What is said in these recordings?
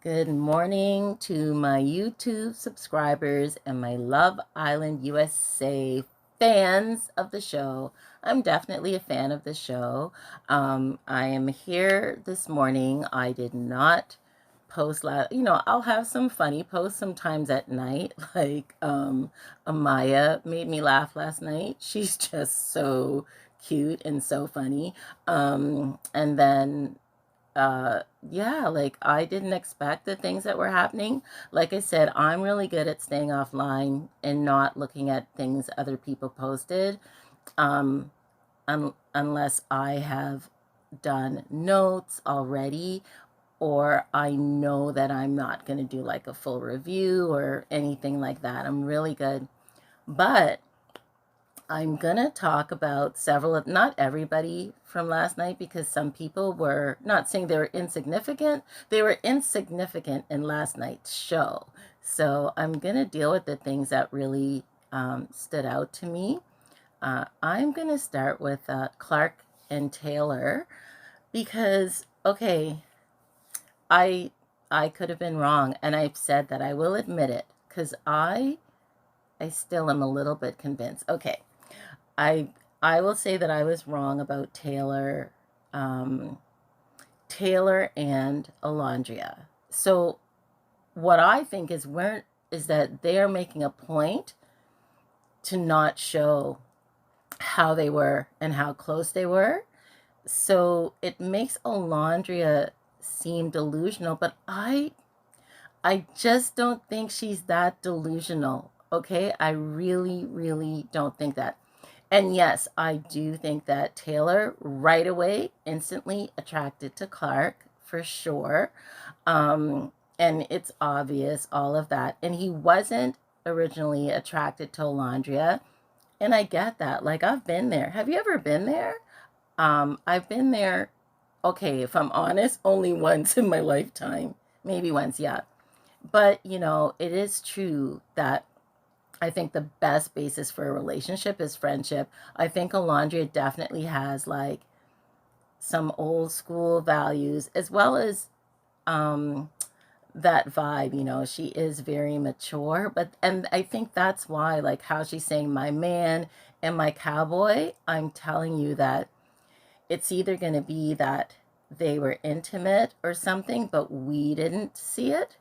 Good morning to my YouTube subscribers and my Love Island USA fans of the show. I'm definitely a fan of the show. I am here this morning. I did not post I'll have some funny posts sometimes at night. Amaya made me laugh last night. She's just so cute and so funny. And then yeah, like I didn't expect the things that were happening. Like I said, I'm really good at staying offline and not looking at things other people posted, um unless I have done notes already, or I know that I'm not going to do like a full review or anything like that. I'm really good. But I'm going to talk about several of, not everybody from last night, because some people were not saying they were insignificant. They were insignificant in last night's show. So I'm going to deal with the things that really stood out to me. I'm going to start with Clark and Taylor because, okay, I I could have been wrong, and I've said that. I will admit it, because I still am a little bit convinced. Okay, I I will say that I was wrong about um, Taylor and Olandria. So what I think is that they are making a point to not show how they were and how close they were. So it makes Olandria seem delusional, but I just don't think she's that delusional. Okay, I really, really don't think that. And yes, I do think that Taylor right away instantly attracted to Clark for sure. Um, and it's obvious all of that. And he wasn't originally attracted to Olandria. And I get that. Like, I've been there. Have you ever been there? I've been there, okay, if I'm honest, only once in my lifetime. Maybe once, yeah. But, it is true that I think the best basis for a relationship is friendship. I think Alondria definitely has like some old school values, as well as um that vibe. She is very mature, and I think that's why, like, how she's saying my man and my cowboy, I'm telling you that it's either going to be that they were intimate or something, but we didn't see it,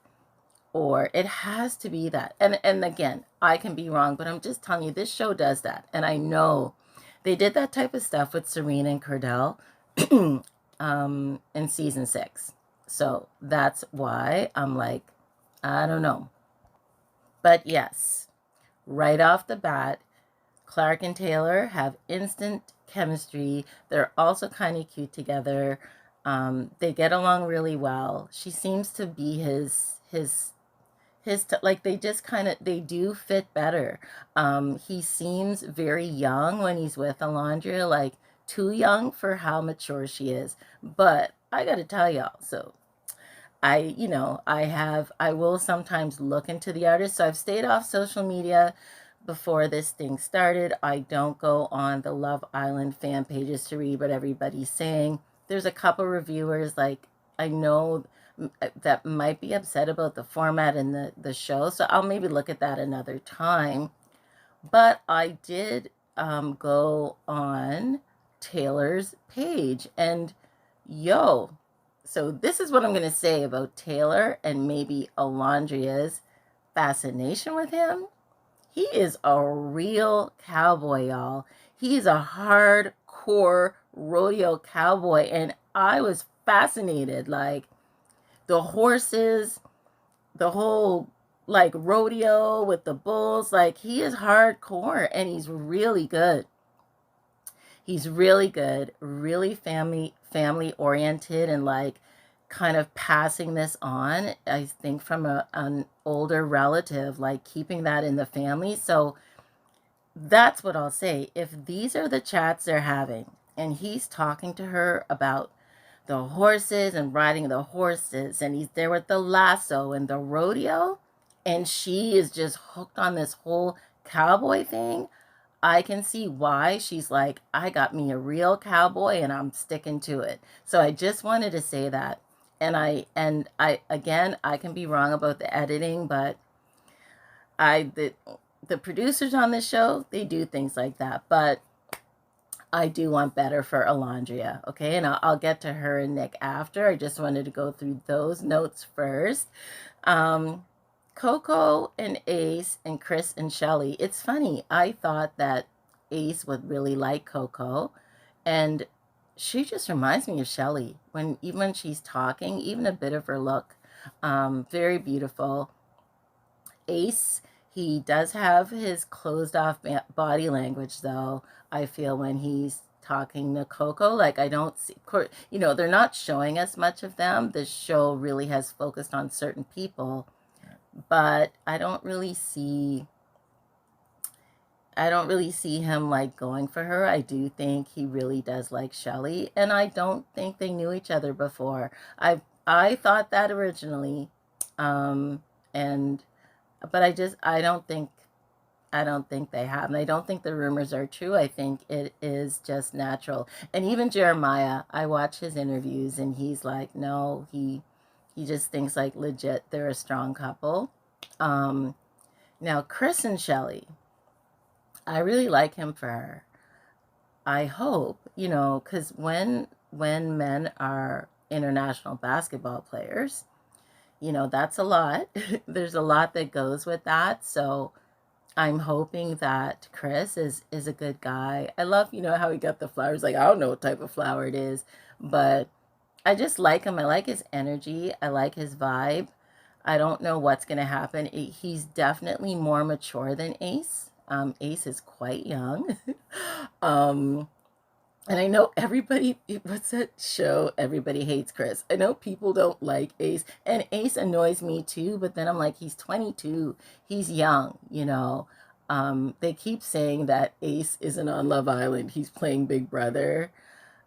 or it has to be that. And again, I can be wrong, but I'm just telling you, this show does that. And I know they did that type of stuff with Serena and Cordell in season 6. So that's why I'm like, I don't know. But yes, right off the bat, Clark and Taylor have instant chemistry. They're also kind of cute together. They get along really well. She seems to be like, they just kind of, they do fit better. He seems very young when he's with Alondria, like too young for how mature she is. But I gotta tell y'all, so I will sometimes look into the artist. So I've stayed off social media before this thing started. I don't go on the Love Island fan pages to read what everybody's saying. There's a couple reviewers, like, I know that might be upset about the format and the show. So I'll maybe look at that another time. But I did go on Taylor's page, and yo, so this is what I'm going to say about Taylor and maybe Alondria's fascination with him. He is a real cowboy, y'all. He's a hardcore rodeo cowboy, and I was fascinated. Like, the horses, the whole like rodeo with the bulls, like, he is hardcore and he's really good. He's really good, really family oriented, and like kind of passing this on, I think, from an older relative, like keeping that in the family. So that's what I'll say. If these are the chats they're having, and he's talking to her about the horses and riding the horses, and he's there with the lasso and the rodeo, and she is just hooked on this whole cowboy thing, I can see why she's like, I got me a real cowboy and I'm sticking to it. So I just wanted to say that. And I again, I can be wrong about the editing, but I the producers on this show, they do things like that. But I do want better for Olandria, okay? And I'll get to her and Nick after. I just wanted to go through those notes first. Um, Coco and Ace and Chris and Shelly. It's funny. I thought that Ace would really like Coco, and she just reminds me of Shelly when even when she's talking, even a bit of her look. Very beautiful. Ace, he does have his closed off body language, though. I feel when he's talking to Coco, like I don't see, they're not showing us much of them. The show really has focused on certain people, but I don't really see him like going for her. I do think he really does like Shelly, and I don't think they knew each other before. I thought that originally, and but I don't think they have, and I don't think the rumors are true. I think it is just natural. And even Jeremiah, I watch his interviews, and he's like, no, he just thinks like legit they're a strong couple. Um, Now Chris and Shelly, I really like him for her. I hope, because when men are international basketball players, that's a lot. There's a lot that goes with that. So I'm hoping that Chris is a good guy. I love, how he got the flowers. Like, I don't know what type of flower it is, but I just like him. I like his energy. I like his vibe. I don't know what's going to happen. He's definitely more mature than Ace. Ace is quite young. um, and I know everybody, what's that show? Everybody hates Chris. I know people don't like Ace, and Ace annoys me too, but then I'm like, he's 22. He's young. They keep saying that Ace isn't on Love Island. He's playing Big Brother.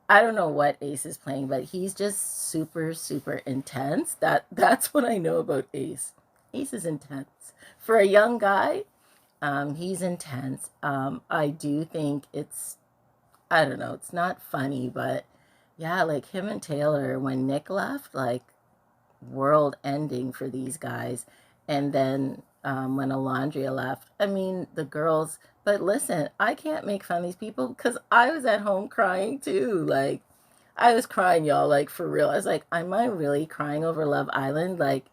I don't know what Ace is playing, but he's just super, super intense. That's what I know about Ace. Ace is intense. For a young guy, he's intense. I do think I don't know, it's not funny, but yeah, like him and Taylor, when Nick left, like world ending for these guys. And then when Olandria left, I mean, the girls, but listen, I can't make fun of these people because I was at home crying too. Like, I was crying, y'all, like for real. I was like, am I really crying over Love Island? Like,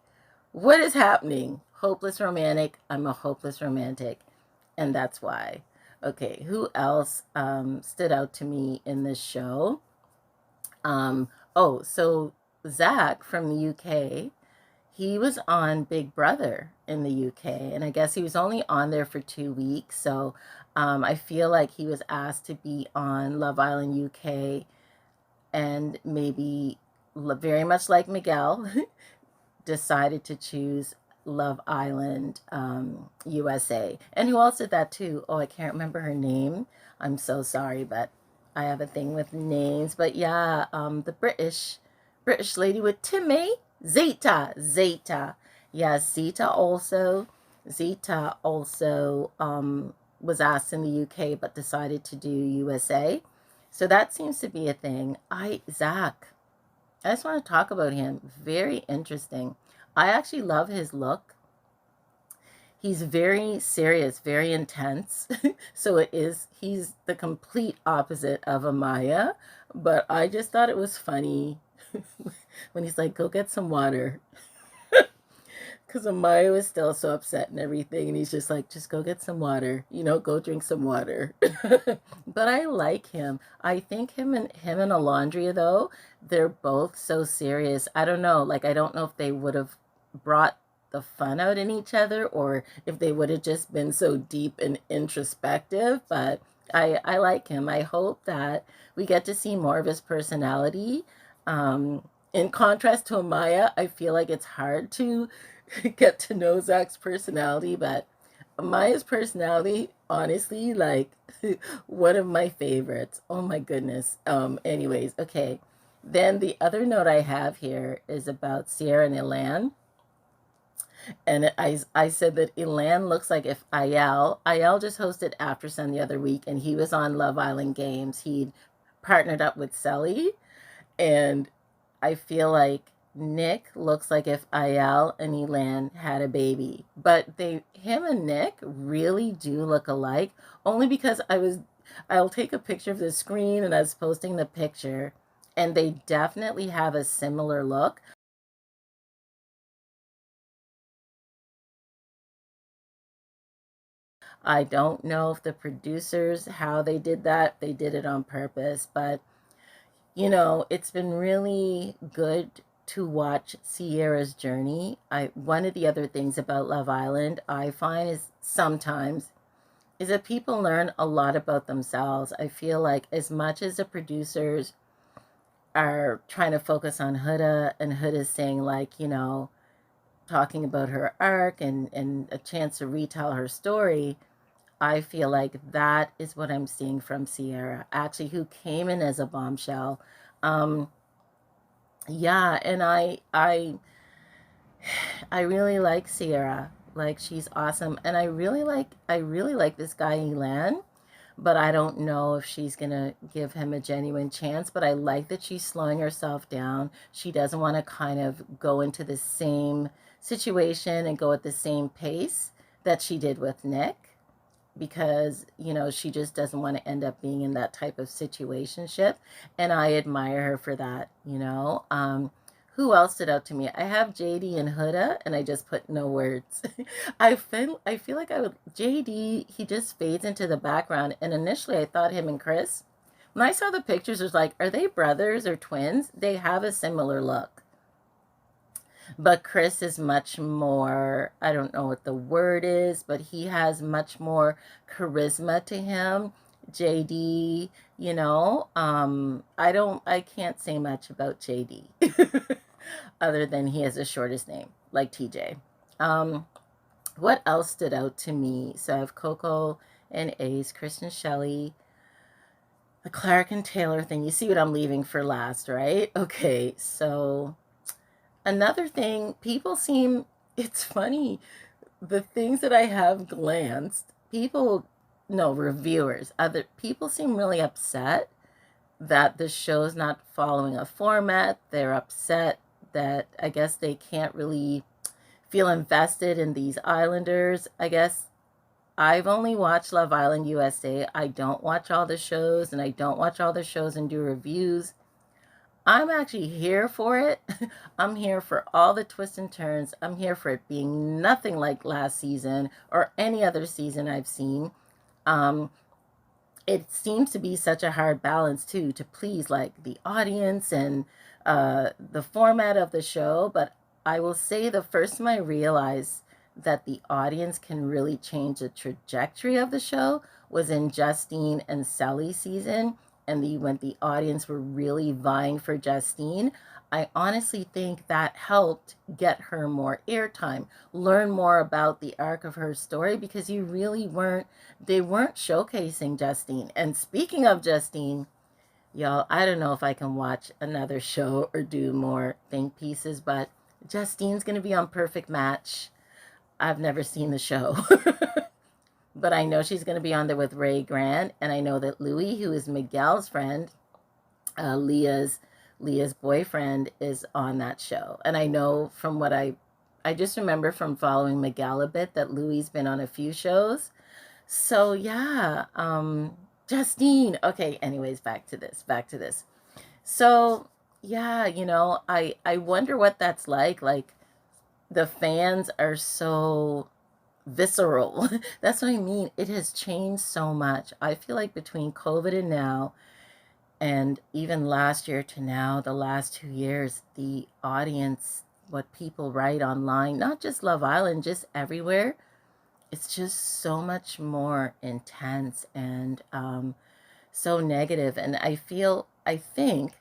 what is happening? Hopeless romantic. I'm a hopeless romantic. And that's why. Okay, who else stood out to me in this show? So Zach from the UK, he was on Big Brother in the UK, and I guess he was only on there for 2 weeks. So I feel like he was asked to be on Love Island UK, and maybe very much like Miguel, decided to choose Love Island USA. And who else did that too? Oh, I can't remember her name. I'm so sorry, but I have a thing with names. But yeah, the British lady with Timmy, Zeta. Yeah, Zeta also was asked in the UK but decided to do USA. So that seems to be a thing. Zach, I just want to talk about him. Very interesting. I actually love his look. He's very serious, very intense. So he's the complete opposite of Amaya. But I just thought it was funny when he's like, go get some water. Because Amaya was still so upset and everything. And he's just like, just go get some water. Go drink some water. But I like him. I think him and Alondria, though, they're both so serious. I don't know. Like, I don't know if they would have brought the fun out in each other or if they would have just been so deep and introspective. But I like him. I hope that we get to see more of his personality. In contrast to Amaya, I feel like it's hard to get to know Zach's personality, but Maya's personality, honestly, like one of my favorites. Oh my goodness. Anyways, okay. Then the other note I have here is about Sierra and Ilan. And I said that Ilan looks like if Ayel just hosted After Sun the other week, and he was on Love Island Games. He'd partnered up with Sully, and I feel like Nick looks like if Ayel and Elan had a baby. But him and Nick really do look alike, only because I'll take a picture of the screen and I was posting the picture, and they definitely have a similar look. I don't know if the producers, how they did that, they did it on purpose, but it's been really good to watch Sierra's journey. One of the other things about Love Island I find is sometimes is that people learn a lot about themselves. I feel like as much as the producers are trying to focus on Huda and Huda saying like, talking about her arc and a chance to retell her story, I feel like that is what I'm seeing from Sierra, actually, who came in as a bombshell. Um, yeah, and I really like Sierra. Like she's awesome, and I really like this guy Elan, but I don't know if she's gonna give him a genuine chance. But I like that she's slowing herself down. She doesn't want to kind of go into the same situation and go at the same pace that she did with Nick, because she just doesn't want to end up being in that type of situationship, and I admire her for that. Who else stood out to me? I have JD and Huda, and I just put no words. I feel like JD, he just fades into the background, and initially I thought him and Chris, when I saw the pictures, I was like, are they brothers or twins? They have a similar look. But Chris is much more, I don't know what the word is, but he has much more charisma to him. JD, I can't say much about JD other than he has the shortest name, like TJ. Um, what else stood out to me? So I have Coco and Ace, Kristen Shelley, the Clark and Taylor thing. You see what I'm leaving for last, right? Okay, so another thing, it's funny, the things that I have glanced, no, reviewers, other people seem really upset that the show's not following a format. They're upset that I guess they can't really feel invested in these Islanders. I guess I've only watched Love Island USA. I don't watch all the shows, and I don't watch all the shows and do reviews. I'm actually here for it. I'm here for all the twists and turns. I'm here for it being nothing like last season or any other season I've seen. Um, it seems to be such a hard balance too, to please like the audience and the format of the show. But I will say the first time I realized that the audience can really change the trajectory of the show was in Justine and Sally season, and when the audience were really vying for Justine. I honestly think that helped get her more airtime, learn more about the arc of her story, because they weren't showcasing Justine. And speaking of Justine, y'all, I don't know if I can watch another show or do more think pieces, but Justine's going to be on Perfect Match. I've never seen the show, but I know she's going to be on there with Ray Grant, and I know that Louis, who is Miguel's friend, Leah's boyfriend, is on that show. And I know from what I just remember from following Miguel a bit that Louis's been on a few shows. So yeah, Justine. Okay, anyways, back to this. So yeah, I wonder what that's like. Like the fans are so visceral. That's what I mean. It has changed so much. I feel like between COVID and now, and even last year to now, the last 2 years, the audience, what people write online, not just Love Island, just everywhere, it's just so much more intense and so negative. And I think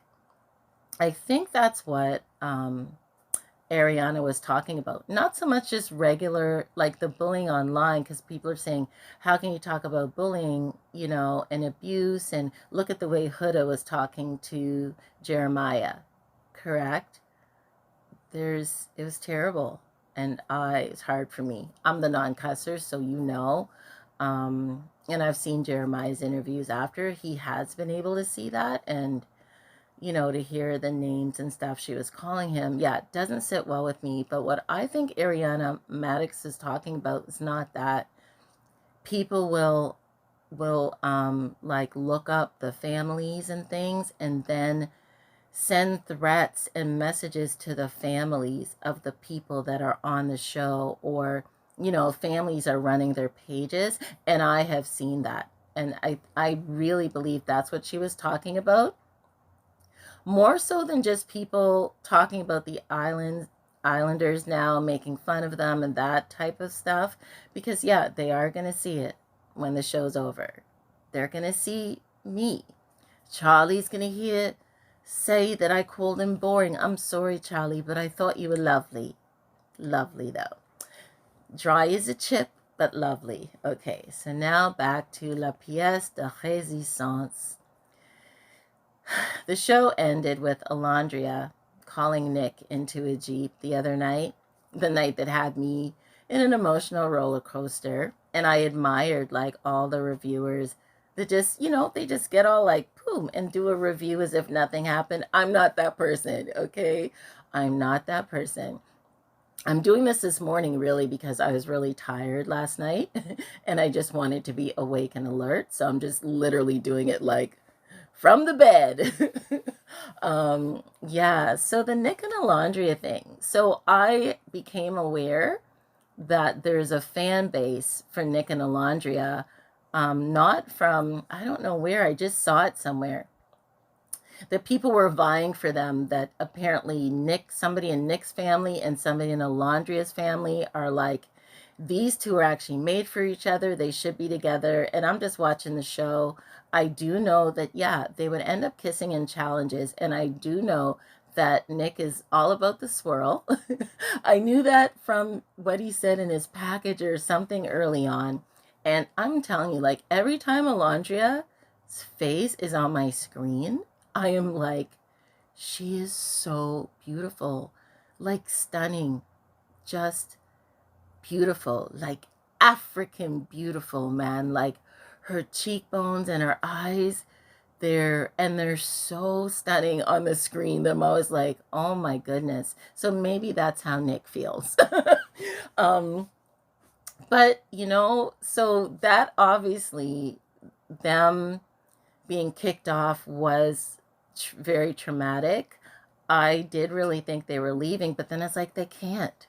that's what Ariana was talking about. Not so much just regular, like the bullying online, because people are saying, how can you talk about bullying, and abuse? And look at the way Huda was talking to Jeremiah, correct? It was terrible. And it's hard for me. I'm the non-cusser, so and I've seen Jeremiah's interviews after. He has been able to see that. And to hear the names and stuff she was calling him. Yeah, it doesn't sit well with me. But what I think Ariana Maddox is talking about is not that. People will like look up the families and things and then send threats and messages to the families of the people that are on the show, or families are running their pages, and I have seen that, and I really believe that's what she was talking about, more so than just people talking about the islanders now, making fun of them and that type of stuff, because yeah, they are going to see it when the show's over. They're going to see me. Charlie's going to hear say that I called him boring. I'm sorry, Charlie, but I thought you were lovely. Lovely, though. Dry as a chip, but lovely. Okay, so now back to La Pièce de Résistance. The show ended with Olandria calling Nick into a Jeep the other night, the night that had me in an emotional roller coaster. And I admired like all the reviewers that just, they just get all like, boom, and do a review as if nothing happened. I'm not that person, okay? I'm not that person. I'm doing this morning really because I was really tired last night and I just wanted to be awake and alert. So I'm just literally doing it like from the bed. Yeah, so the Nick and Alondria thing. So I became aware that there's a fan base for Nick and Alondria, not from, I don't know where, I just saw it somewhere. That people were vying for them, that apparently somebody in Nick's family and somebody in Alondria's family are like, these two are actually made for each other. They should be together. And I'm just watching the show. I do know that, yeah, they would end up kissing in challenges. And I do know that Nick is all about the swirl. I knew that from what he said in his package or something early on. And I'm telling you, like, every time Alondria's face is on my screen, I am like, she is so beautiful, like stunning, just beautiful, like African beautiful, man. Like her cheekbones and her eyes, they're so stunning on the screen that I'm always like, oh my goodness. So maybe that's how Nick feels. um, but so that obviously, them being kicked off was very traumatic. I did really think they were leaving, but then it's like they can't.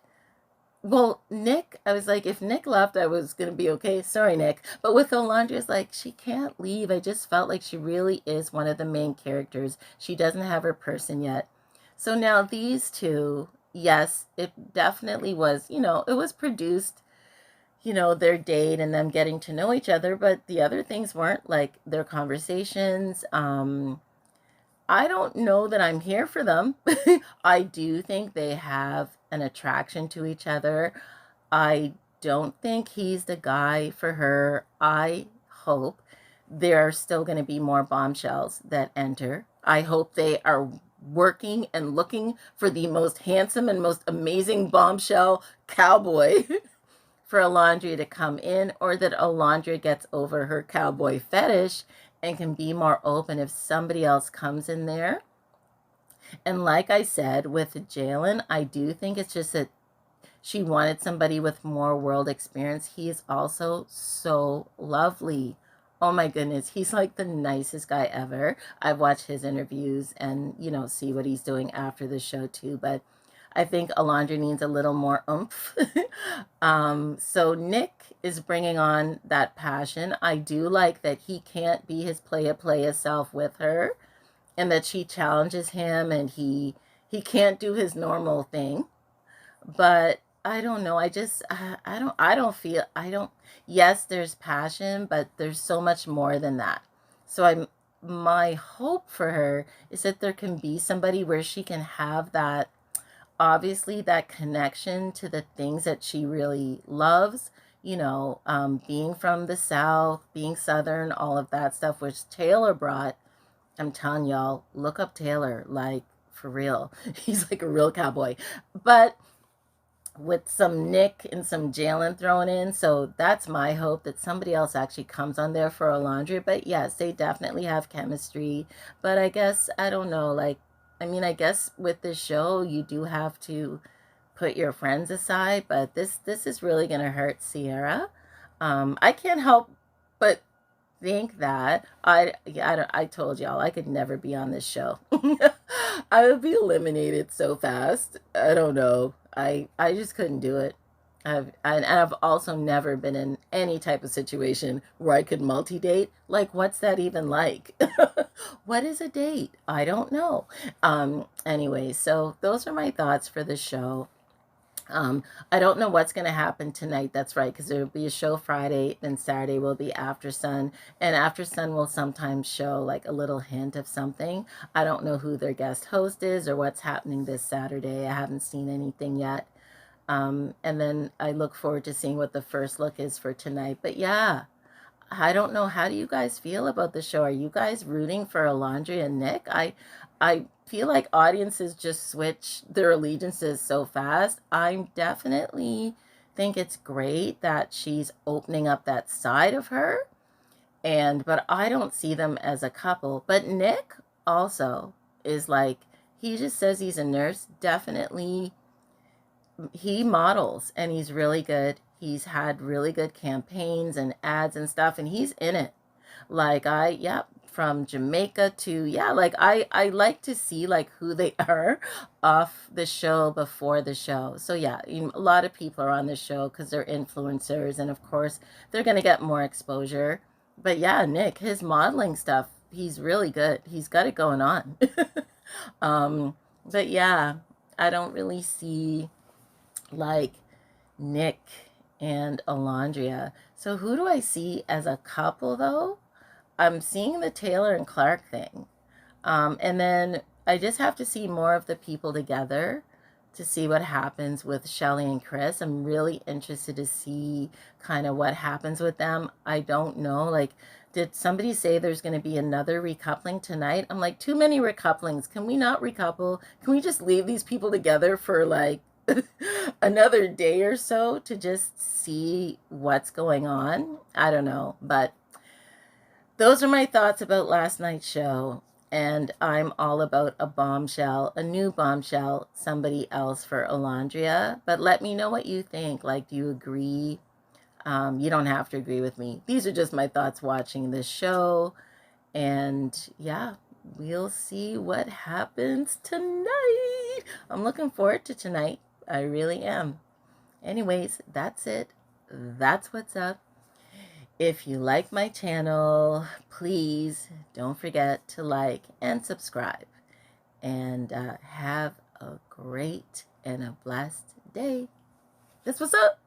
Well, Nick, I was like, if Nick left, I was going to be okay. Sorry, Nick. But with Olandria, it's like, she can't leave. I just felt like she really is one of the main characters. She doesn't have her person yet. So now these two, yes, it definitely was, it was produced, their date and them getting to know each other. But the other things weren't, like their conversations. I don't know that I'm here for them. I do think they have an attraction to each other. I don't think he's the guy for her. I hope there are still going to be more bombshells that enter. I hope they are working and looking for the most handsome and most amazing bombshell cowboy for Olandria to come in, or that Olandria gets over her cowboy fetish and can be more open if somebody else comes in there. And like I said, with Jalen, I do think it's just that she wanted somebody with more world experience. He is also so lovely. Oh my goodness, he's like the nicest guy ever. I've watched his interviews and, see what he's doing after the show too. But I think Alondra needs a little more oomph. So Nick is bringing on that passion. I do like that he can't be his playa self with her, and that she challenges him, and he can't do his normal thing. But I don't know. I don't, yes, there's passion, but there's so much more than that. So my hope for her is that there can be somebody where she can have that, obviously, that connection to the things that she really loves, being from the South, being Southern, all of that stuff, which Taylor brought. I'm telling y'all, look up Taylor, like, for real. He's like a real cowboy. But with some Nick and some Jalen thrown in. So that's my hope that somebody else actually comes on there for Olandria. But yes, they definitely have chemistry. But I guess, I don't know, like, I mean, I guess with this show, you do have to put your friends aside, but this is really gonna hurt Sierra. I can't help but think that I told y'all I could never be on this show. I would be eliminated so fast. I don't know. I just couldn't do it. I've also never been in any type of situation where I could multi date. Like, what's that even like? What is a date? I don't know. Anyway, so those are my thoughts for the show. I don't know what's going to happen tonight. That's right, because there will be a show Friday, then Saturday will be After Sun, and After Sun will sometimes show like a little hint of something. I don't know who their guest host is or what's happening this Saturday. I haven't seen anything yet. And then I look forward to seeing what the first look is for tonight. But yeah, I don't know. How do you guys feel about the show? Are you guys rooting for Alondra and Nick? I feel like audiences just switch their allegiances so fast. I definitely think it's great that she's opening up that side of her. And but I don't see them as a couple. But Nick also is like, he just says he's a nurse. Definitely he models and he's really good. He's had really good campaigns and ads and stuff, and he's in it. Like yeah, from Jamaica to, yeah, like I like to see like who they are off the show before the show. So yeah, a lot of people are on the show because they're influencers, and of course they're gonna get more exposure. But yeah, Nick, his modeling stuff, he's really good. He's got it going on. um, but yeah, I don't really see like Nick and Olandria. So who do I see as a couple though? I'm seeing the Taylor and Clark thing. And then I just have to see more of the people together to see what happens with Shelly and Chris. I'm really interested to see kind of what happens with them. I don't know. Like, did somebody say there's going to be another recoupling tonight? I'm like, too many recouplings. Can we not recouple? Can we just leave these people together for like another day or so to just see what's going on? I don't know. But those are my thoughts about last night's show. And I'm all about a bombshell, a new bombshell, somebody else for Olandria. But let me know what you think. Like, do you agree? You don't have to agree with me. These are just my thoughts watching this show. And yeah, we'll see what happens tonight. I'm looking forward to tonight. I really am. Anyways, that's it. That's what's up. If you like my channel, please don't forget to like and subscribe. And have a great and a blessed day. This was up.